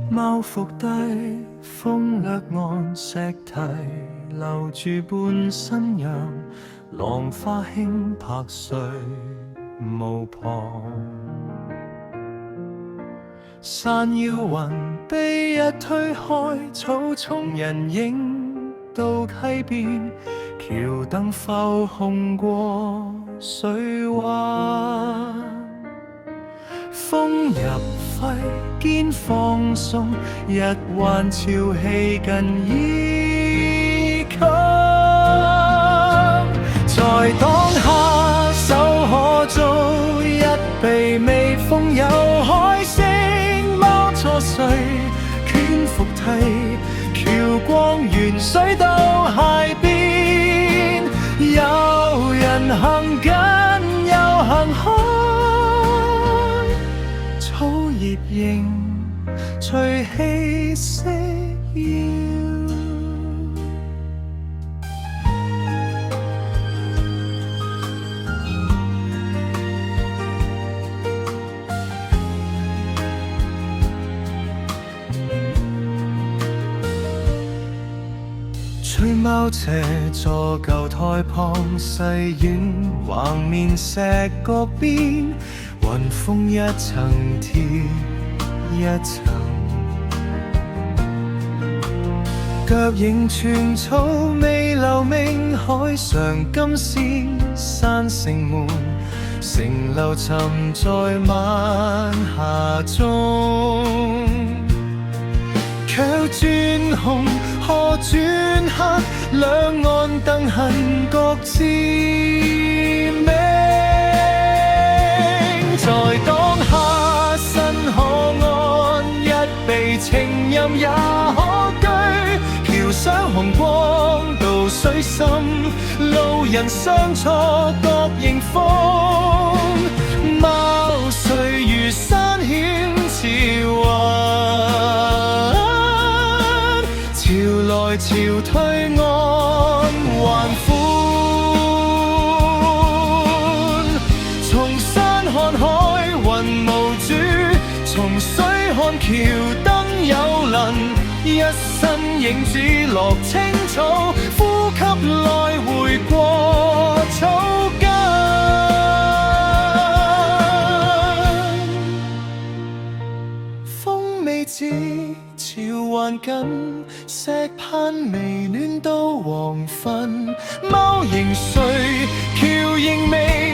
貓伏低，風掠岸石堤，留住半身羊，浪花輕拍碎霧旁。山腰雲被日推開，草叢人影到溪邊，橋燈浮紅過水灣。風入肺，肩放鬆，日還潮氣近衣襟。在當下手可做，一鼻微風有海星貓錯睡，捲伏梯，橋光沿水到崖邊，有人行緊又行開。草葉仍隨氣息搖。吹貓斜坐舊台旁，細院橫面石角邊，雲風一層貼一層，腳影寸草未留名，海上金線山城門，城樓沉在晚霞中，卻轉紅河轉黑，兩岸燈痕各自明。在當下身可安，一鼻情任也可居。橋上紅光到水深，路人相錯各迎風。貓睡如山險潮環，潮來潮退岸還寬。從山看海雲無主，從水看橋燈有輪，一身影子落青草，呼吸來回過草間。風未至，潮還緊，石畔微暖到黃昏，貓仍睡，橋仍未